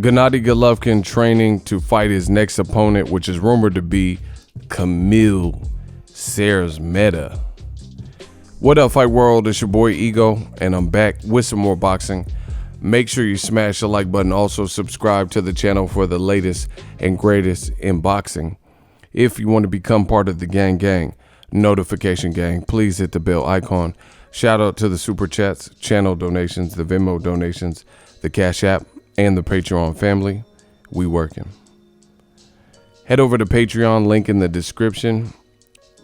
Gennady Golovkin training to fight his next opponent, which is rumored to be Camille Szeremeta. What up, Fight World? It's your boy Ego, and I'm back with some more boxing. Make sure you smash the like button. Also subscribe to the channel for the latest and greatest in boxing. If you want to become part of the gang, notification gang, please hit the bell icon. Shout out to the super chats, channel donations, the Venmo donations, the Cash App, and the Patreon family. We working. Head over to Patreon, link in the description.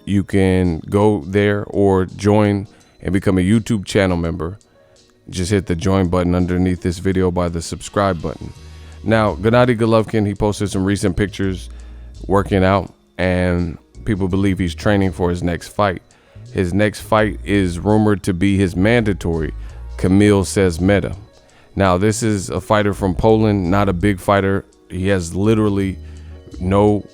You can go there or join and become a YouTube channel member. Just hit the join button underneath this video by the subscribe button. Now, Gennady Golovkin, he posted some recent pictures working out, and people believe he's training for his next fight. His next fight is rumored to be his mandatory, Camille Szeremeta. Now, this is a fighter from Poland, not a big fighter. He has literally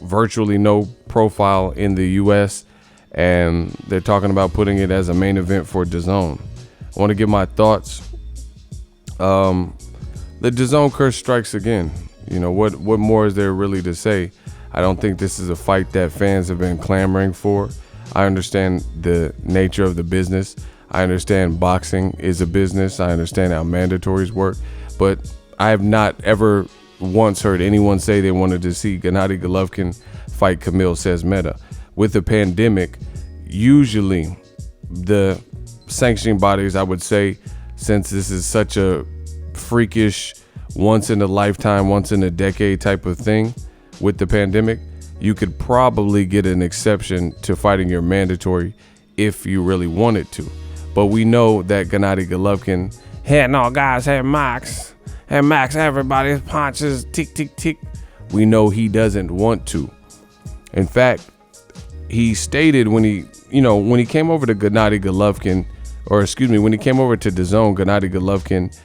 virtually no profile in the US, and they're talking about putting it as a main event for DAZN. I want to give my thoughts. The DAZN curse strikes again. You know, what more is there really to say? I don't think this is a fight that fans have been clamoring for. I understand the nature of the business. I understand boxing is a business. I understand how mandatories work, but I have not ever once heard anyone say they wanted to see Gennady Golovkin fight Camille Szeremeta. With the pandemic, usually the sanctioning bodies, I would say, since this is such a freakish, once in a lifetime, once in a decade type of thing with the pandemic, you could probably get an exception to fighting your mandatory if you really wanted to. But we know that Gennady Golovkin had no guys, had Max, everybody's punches, tick, tick, tick. We know he doesn't want to. In fact, he stated when he came over to Gennady Golovkin, when he came over to DAZN, Gennady Golovkin,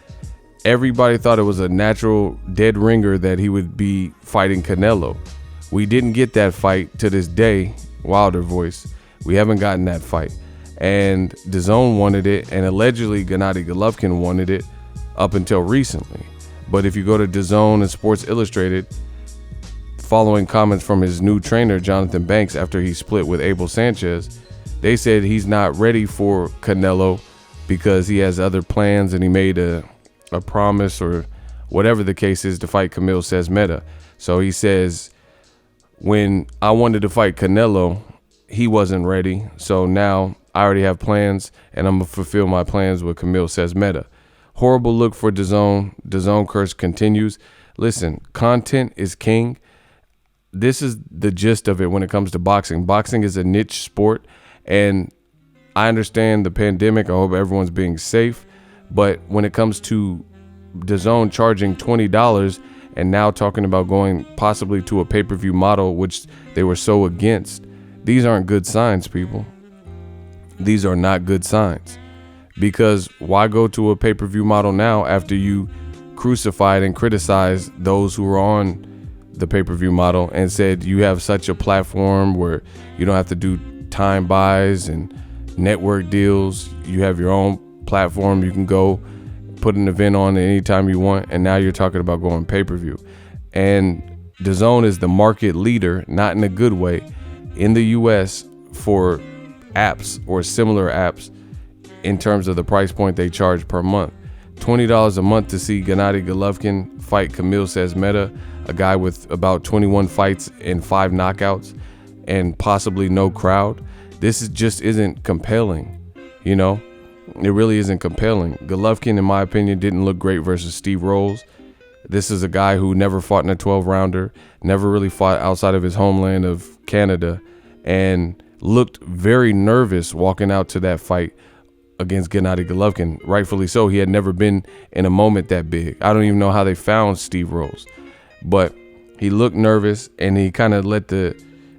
everybody thought it was a natural dead ringer that he would be fighting Canelo. We didn't get that fight to this day, Wilder voice. We haven't gotten that fight. And DAZN wanted it, and allegedly Gennady Golovkin wanted it up until recently. But if you go to DAZN and Sports Illustrated, following comments from his new trainer, Jonathan Banks, after he split with Abel Sanchez, they said he's not ready for Canelo because he has other plans, and he made a promise or whatever the case is to fight Camille Szeremeta. So he says, when I wanted to fight Canelo, he wasn't ready. So now I already have plans, and I'm going to fulfill my plans with Camille Szeremeta. Horrible look for DAZN. DAZN curse continues. Listen, content is king. This is the gist of it when it comes to boxing. Boxing is a niche sport, and I understand the pandemic. I hope everyone's being safe. But when it comes to DAZN charging $20 and now talking about going possibly to a pay-per-view model, which they were so against, these aren't good signs, people. These are not good signs, because why go to a pay-per-view model now after you crucified and criticized those who were on the pay-per-view model and said you have such a platform where you don't have to do time buys and network deals. You have your own platform. You can go put an event on anytime you want, and now you're talking about going pay-per-view. And DAZN is the market leader, not in a good way, in the US for apps or similar apps in terms of the price point they charge per month. $20 a month to see Gennady Golovkin fight Camille Szeremeta, a guy with about 21 fights and 5 knockouts and possibly no crowd. This just isn't compelling, you know? It really isn't compelling. Golovkin, in my opinion, didn't look great versus Steve Rolls. This is a guy who never fought in a 12-rounder, never really fought outside of his homeland of Canada, and looked very nervous walking out to that fight against Gennady Golovkin. Rightfully so. He had never been in a moment that big. I don't even know how they found Steve Rolls, but he looked nervous, and he kind of let the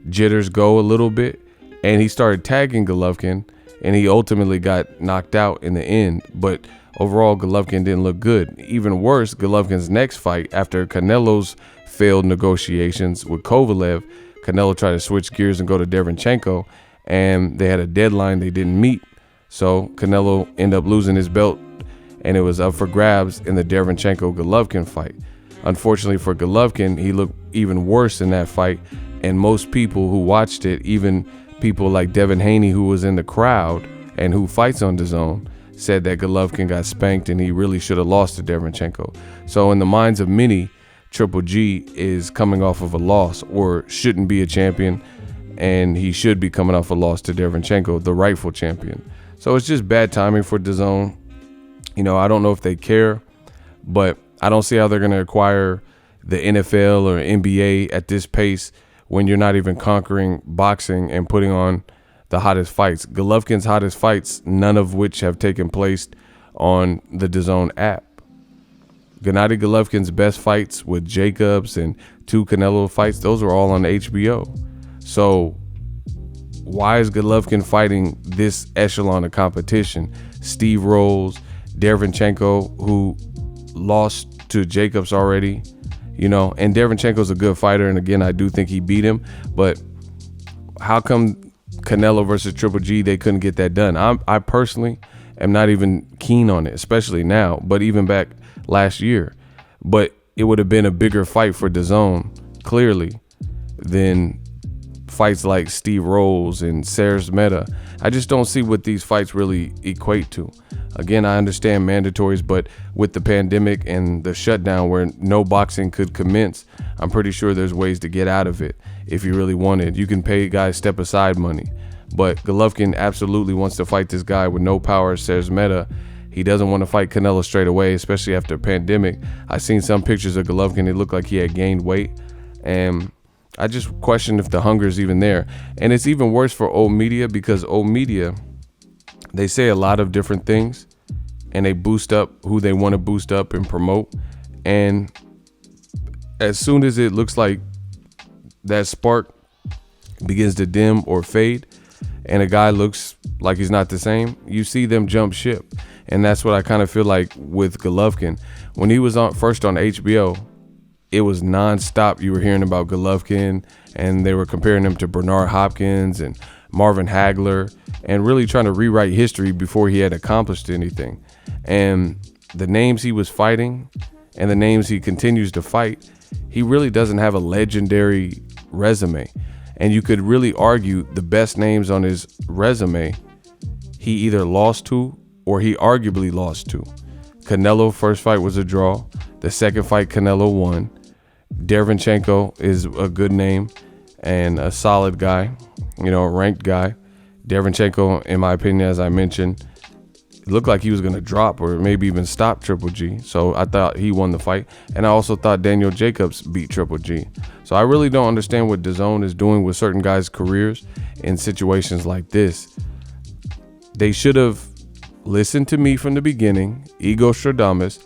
jitters go a little bit, and he started tagging Golovkin, and he ultimately got knocked out in the end. But overall, Golovkin didn't look good. Even worse, Golovkin's next fight, after Canelo's failed negotiations with Kovalev, Canelo tried to switch gears and go to DEREYCHENKO, and they had a deadline they didn't meet. So Canelo ended up losing his belt, and it was up for grabs in the DEREYCHENKO-Golovkin fight. Unfortunately for Golovkin, he looked even worse in that fight. And most people who watched it, even people like Devin Haney, who was in the crowd and who fights on DAZN, said that Golovkin got spanked and he really should have lost to DEREYCHENKO. So in the minds of many, Triple G is coming off of a loss or shouldn't be a champion, and he should be coming off a loss to DEREYCHENKO, the rightful champion. So it's just bad timing for DAZN. You know, I don't know if they care, but I don't see how they're going to acquire the NFL or NBA at this pace when you're not even conquering boxing and putting on the hottest fights. Golovkin's hottest fights, none of which have taken place on the DAZN app. Gennady Golovkin's best fights with Jacobs and 2 Canelo fights, those were all on HBO. So why is Golovkin fighting this echelon of competition? Steve Rolls, DEREYCHENKO, who lost to Jacobs already, you know, and DEREYCHENKO's a good fighter, and again, I do think he beat him, but how come Canelo versus Triple G, they couldn't get that done? I personally am not even keen on it, especially now, but even back last year. But it would have been a bigger fight for DAZN, clearly, than fights like Steve Rolls and Szeremeta. I just don't see what these fights really equate to. Again, I understand mandatories, but with the pandemic and the shutdown where no boxing could commence, I'm pretty sure there's ways to get out of it if you really wanted. You can pay guys step aside money. But Golovkin absolutely wants to fight this guy with no power, Szeremeta. He doesn't want to fight Canelo straight away, especially after a pandemic. I seen some pictures of Golovkin. It looked like he had gained weight. And I just question if the hunger is even there. And it's even worse for old media, because old media, they say a lot of different things and they boost up who they want to boost up and promote. And as soon as it looks like that spark begins to dim or fade and a guy looks like he's not the same, you see them jump ship. And that's what I kind of feel like with Golovkin. When he was first on HBO, it was nonstop. You were hearing about Golovkin, and they were comparing him to Bernard Hopkins and Marvin Hagler, and really trying to rewrite history before he had accomplished anything. And the names he was fighting and the names he continues to fight, he really doesn't have a legendary resume. And you could really argue the best names on his resume, he either lost to or he arguably lost to. Canelo, first fight was a draw. The second fight, Canelo won. DEREYCHENKO is a good name and a solid guy, you know, a ranked guy. DEREYCHENKO, in my opinion, as I mentioned, looked like he was going to drop or maybe even stop Triple G. So I thought he won the fight. And I also thought Daniel Jacobs beat Triple G. So I really don't understand what DAZN is doing with certain guys' careers in situations like this. They should have listened to me from the beginning, Ego Stradamus,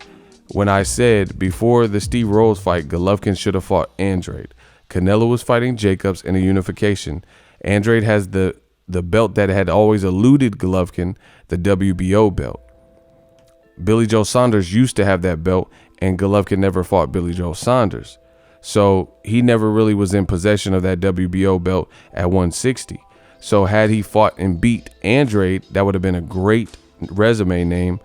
when I said before the Steve Rolls fight, Golovkin should have fought Andrade. Canelo was fighting Jacobs in a unification. Andrade has the belt that had always eluded Golovkin, the WBO belt. Billy Joe Saunders used to have that belt, and Golovkin never fought Billy Joe Saunders. So he never really was in possession of that WBO belt at 160. So had he fought and beat Andrade, that would have been a great resume name.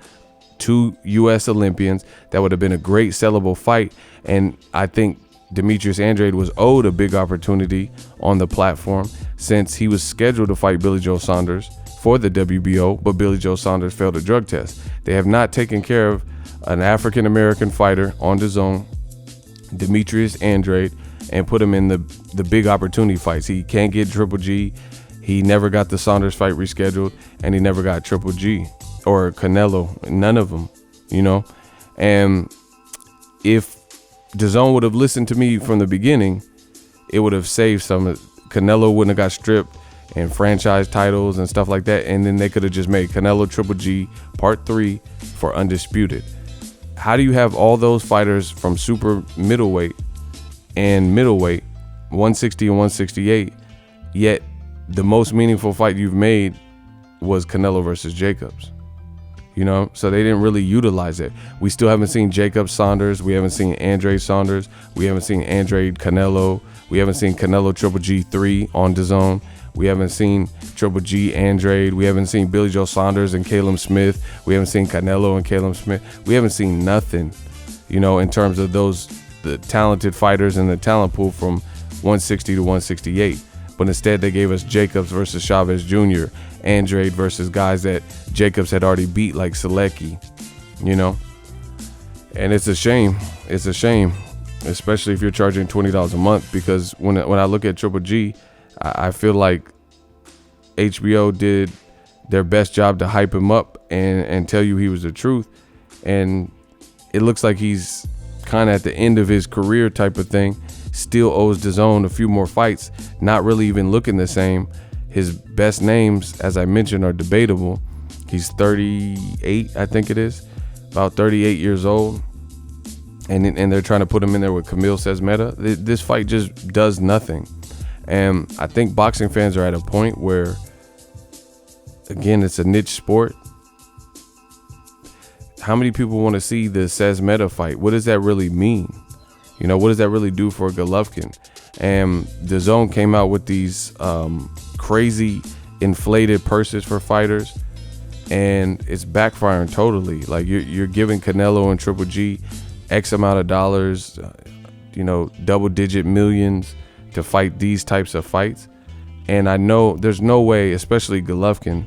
2 U.S. Olympians, that would have been a great sellable fight. And I think Demetrius Andrade was owed a big opportunity on the platform, since he was scheduled to fight Billy Joe Saunders for the WBO, but Billy Joe Saunders failed a drug test. They have not taken care of an African-American fighter on DAZN, Demetrius Andrade, and put him in the big opportunity fights. He can't get Triple G. He never got the Saunders fight rescheduled, and he never got Triple G or Canelo, none of them, you know. And if DAZN would have listened to me from the beginning, it would have saved some. Canelo wouldn't have got stripped and franchise titles and stuff like that, and then they could have just made Canelo Triple G Part 3 for Undisputed. How do you have all those fighters from super middleweight and middleweight, 160 and 168, yet the most meaningful fight you've made was Canelo versus Jacobs? You know, so they didn't really utilize it. We still haven't seen Jacob Saunders. We haven't seen Andrade Saunders. We haven't seen Andrade Canelo. We haven't seen Canelo Triple G 3 on DAZN. We haven't seen Triple G Andrade. We haven't seen Billy Joe Saunders and Caleb Smith. We haven't seen Canelo and Caleb Smith. We haven't seen nothing, you know, in terms of those the talented fighters in the talent pool from 160 to 168. But instead they gave us Jacobs versus Chavez Jr., Andrade versus guys that Jacobs had already beat, like Selecki, you know? And it's a shame. It's a shame, especially if you're charging $20 a month, because when I look at Triple G, I feel like HBO did their best job to hype him up and tell you he was the truth. And it looks like he's kind of at the end of his career type of thing. Still owes DAZN a few more fights, not really even looking the same. His best names, as I mentioned, are debatable. He's 38, I think it is, about 38 years old. And they're trying to put him in there with Camille Szeremeta. This fight just does nothing. And I think boxing fans are at a point where, again, it's a niche sport. How many people want to see the Szeremeta fight? What does that really mean? You know, what does that really do for Golovkin? And DAZN came out with these crazy inflated purses for fighters, and it's backfiring totally. Like you're giving Canelo and Triple G X amount of dollars, double-digit millions to fight these types of fights. And I know there's no way, especially Golovkin,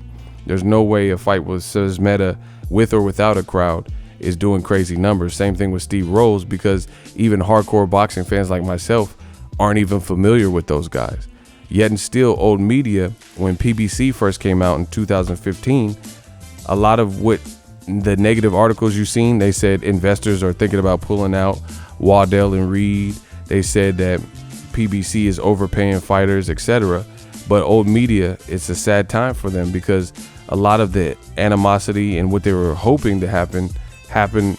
there's no way a fight with Szeremeta, with or without a crowd, is doing crazy numbers. Same thing with Steve Rolls, because even hardcore boxing fans like myself aren't even familiar with those guys. Yet and still, old media, when PBC first came out in 2015, a lot of what the negative articles you've seen, they said investors are thinking about pulling out Waddell and Reed. They said that PBC is overpaying fighters, etc. But old media, it's a sad time for them, because a lot of the animosity and what they were hoping to happen happened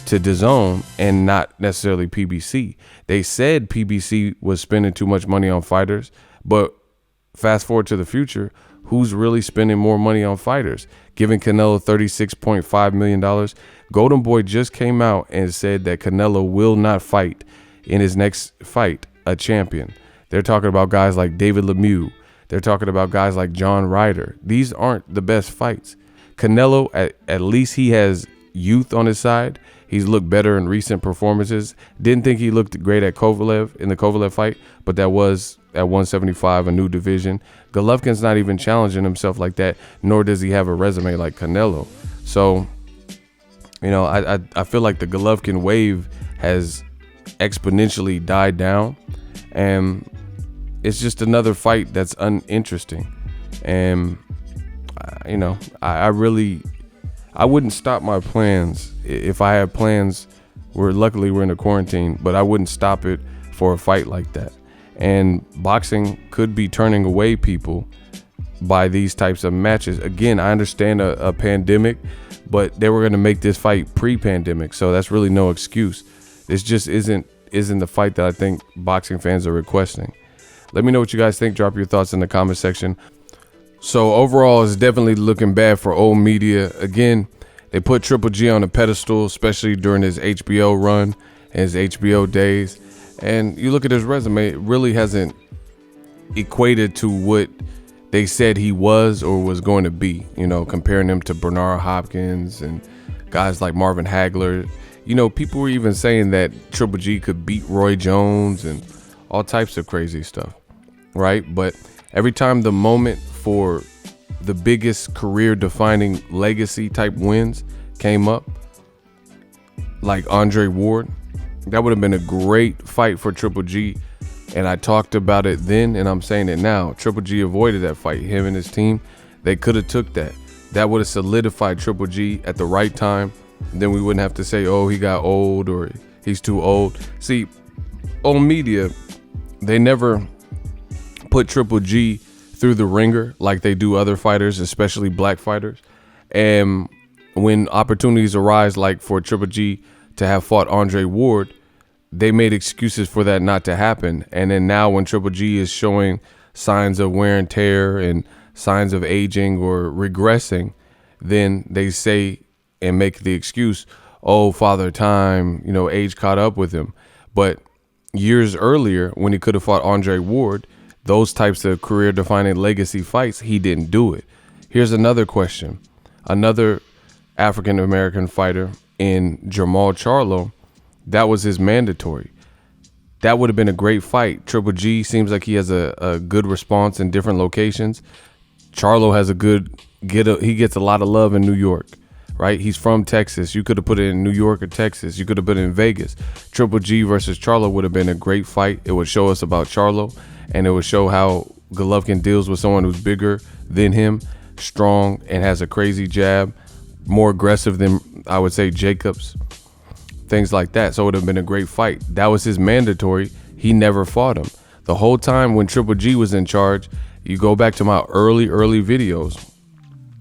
to DAZN and not necessarily PBC. They said PBC was spending too much money on fighters, but fast forward to the future, who's really spending more money on fighters? Giving Canelo $36.5 million. Golden Boy just came out and said that Canelo will not fight in his next fight a champion. They're talking about guys like David Lemieux. They're talking about guys like John Ryder. These aren't the best fights. Canelo, at least he has youth on his side. He's looked better in recent performances. Didn't think he looked great at Kovalev in the Kovalev fight, but that was at 175, a new division. Golovkin's not even challenging himself like that, nor does he have a resume like Canelo. So, I feel like the Golovkin wave has exponentially died down, and it's just another fight that's uninteresting. And I wouldn't stop my plans if I had plans. Luckily we're in a quarantine, but I wouldn't stop it for a fight like that. And boxing could be turning away people by these types of matches. Again, I understand a pandemic, but they were going to make this fight pre-pandemic, so that's really no excuse. This just isn't the fight that I think boxing fans are requesting. Let me know what you guys think. Drop your thoughts in the comment section. So overall, it's definitely looking bad for old media. Again, they put Triple G on a pedestal, especially during his HBO run and his HBO days. And you look at his resume, it really hasn't equated to what they said he was or was going to be, comparing him to Bernard Hopkins and guys like Marvin Hagler. People were even saying that Triple G could beat Roy Jones and all types of crazy stuff, right? But every time the moment for the biggest career-defining legacy type wins came up, like Andre Ward, that would have been a great fight for Triple G. And I talked about it then, and I'm saying it now. Triple G avoided that fight. Him and his team, they could have took that. That would have solidified Triple G at the right time. Then we wouldn't have to say, oh, he got old or he's too old. See, old media, they never put Triple G through the ringer like they do other fighters, especially black fighters. And when opportunities arise, like for Triple G to have fought Andre Ward, they made excuses for that not to happen. And then now when Triple G is showing signs of wear and tear and signs of aging or regressing, then they say and make the excuse, oh, father time, age caught up with him. But years earlier, when he could have fought Andre Ward, those types of career-defining legacy fights, he didn't do it. Here's another question. Another African-American fighter in JERMALL Charlo That was his mandatory. That would have been a great fight. Triple G seems like he has a good response in different locations. Charlo has he gets a lot of love in New York, right? He's from Texas. You could have put it in New York or Texas. You could have put it in Vegas. Triple G versus Charlo would have been a great fight. It would show us about Charlo, and it would show how Golovkin deals with someone who's bigger than him, strong, and has a crazy jab, more aggressive than, I would say, Jacobs. Things like that. So it would have been a great fight. That was his mandatory. He never fought him. The whole time when Triple G was in charge, you go back to my early videos,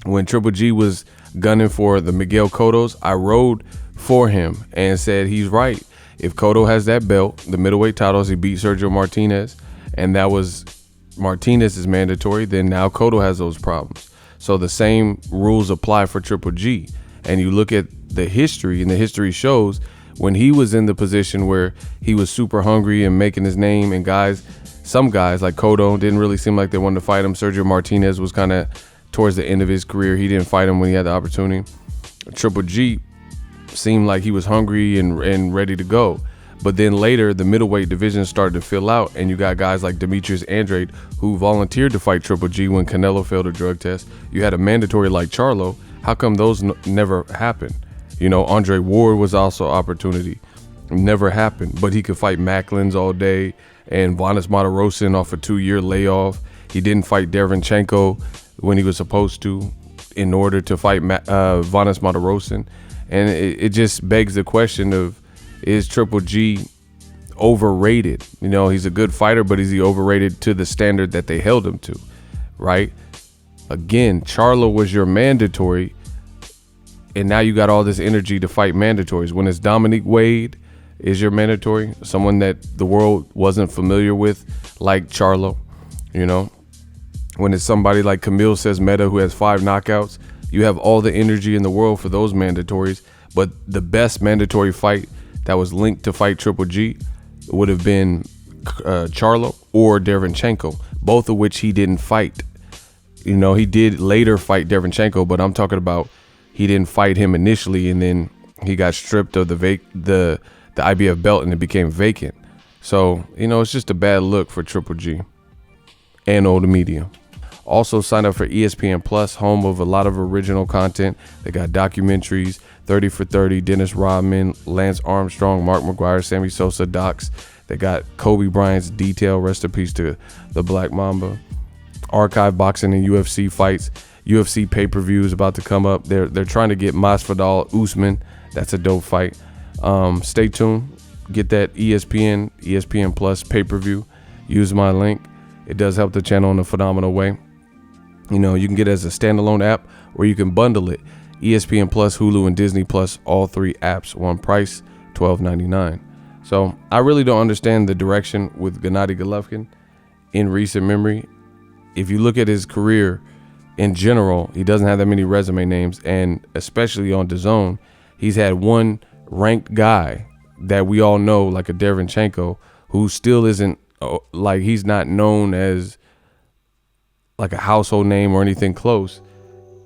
when Triple G was gunning for the Miguel Cottos, I rode for him and said he's right. If Cotto has that belt, the middleweight titles, he beat Sergio Martinez, and that was Martinez's mandatory, then now Cotto has those problems. So the same rules apply for Triple G. And you look at the history, and the history shows when he was in the position where he was super hungry and making his name, and some guys like Cotto didn't really seem like they wanted to fight him. Sergio Martinez was kind of towards the end of his career. He didn't fight him when he had the opportunity. Triple G seemed like he was hungry and ready to go. But then later, the middleweight division started to fill out, and you got guys like Demetrius Andrade who volunteered to fight Triple G when Canelo failed a drug test. You had a mandatory like Charlo. How come those never happened? You know, Andre Ward was also opportunity. Never happened. But he could fight Macklins all day, and Vanes Martirosyan off a 2-year layoff. He didn't fight Dereykhenko when he was supposed to in order to fight Vanes Martirosyan. And it just begs the question of, is Triple G overrated? You know, he's a good fighter, but is he overrated to the standard that they held him to, right? Again, Charlo was your mandatory, and now you got all this energy to fight mandatories. When it's Dominique Wade is your mandatory, someone that the world wasn't familiar with, like Charlo, you know? When it's somebody like Camille Szeremeta who has 5 knockouts, you have all the energy in the world for those mandatories, but the best mandatory fight that was linked to fight Triple G would have been Charlo or Dereykhenko, both of which he didn't fight. You know, he did later fight Dereykhenko, but I'm talking about he didn't fight him initially, and then he got stripped of the IBF belt, and it became vacant. So, you know, it's just a bad look for Triple G and all the media. Also, sign up for ESPN Plus, home of a lot of original content. They got documentaries, 30 for 30, Dennis Rodman, Lance Armstrong, Mark McGuire, Sammy Sosa docs. They got Kobe Bryant's detail, rest in peace to the Black Mamba. Archive boxing and UFC fights. UFC pay-per-view is about to come up. They're trying to get Masvidal Usman. That's a dope fight. Stay tuned. Get that ESPN Plus pay-per-view. Use my link. It does help the channel in a phenomenal way. You know, you can get it as a standalone app, or you can bundle it. ESPN Plus, Hulu, and Disney Plus, all 3 apps, one price, $12.99. So I really don't understand the direction with Gennady Golovkin in recent memory. If you look at his career in general, he doesn't have that many resume names, and especially on DAZN, he's had one ranked guy that we all know, like a Dereykhenko, who still isn't, like, he's not known as like a household name or anything close.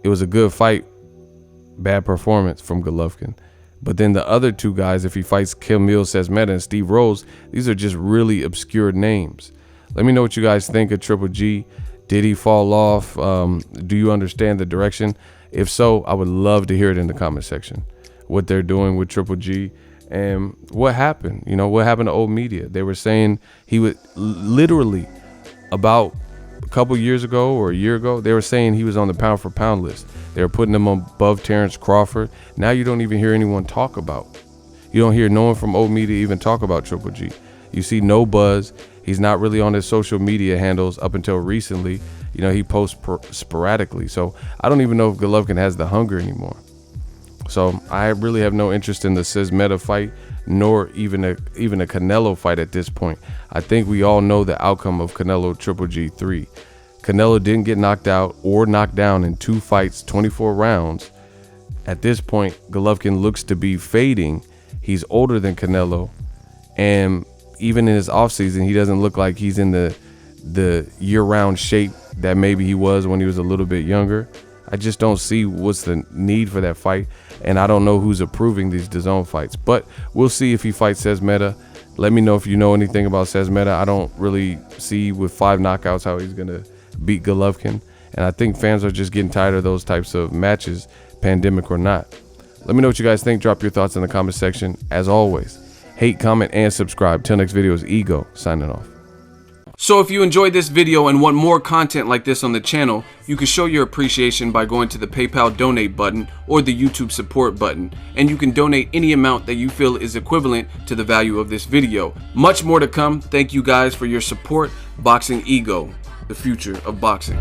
It was a good fight, bad performance from Golovkin. But then the other 2 guys, if he fights Camille Szeremeta and Steve Rose, these are just really obscure names. Let me know what you guys think of Triple G. Did he fall off? Do you understand the direction? If so, I would love to hear it in the comment section. What they're doing with Triple G and what happened. You know, what happened to old media? They were saying he would literally about a couple years ago or a year ago, they were saying he was on the pound for pound list. They were putting him above Terrence Crawford. Now you don't even hear anyone talk about. You don't hear no one from old media even talk about Triple G. You see no buzz. He's not really on his social media handles up until recently. You know, he posts sporadically. So I don't even know if Golovkin has the hunger anymore. So I really have no interest in the Szeremeta fight, nor even a Canelo fight at this point. I think we all know the outcome of Canelo Triple G 3. Canelo didn't get knocked out or knocked down in 2 fights, 24 rounds. At this point, Golovkin looks to be fading. He's older than Canelo, and even in his offseason, he doesn't look like he's in the year-round shape that maybe he was when he was a little bit younger. I just don't see what's the need for that fight, and I don't know who's approving these DAZN fights. But we'll see if he fights Szeremeta. Let me know if you know anything about Szeremeta. I don't really see with 5 knockouts how he's gonna beat Golovkin, and I think fans are just getting tired of those types of matches, pandemic or not. Let me know what you guys think. Drop your thoughts in the comment section. As always, hate, comment, and subscribe. Till next video is Ego signing off. So if you enjoyed this video and want more content like this on the channel, you can show your appreciation by going to the PayPal donate button or the YouTube support button, and you can donate any amount that you feel is equivalent to the value of this video. Much more to come. Thank you guys for your support. Boxingego, the future of boxing.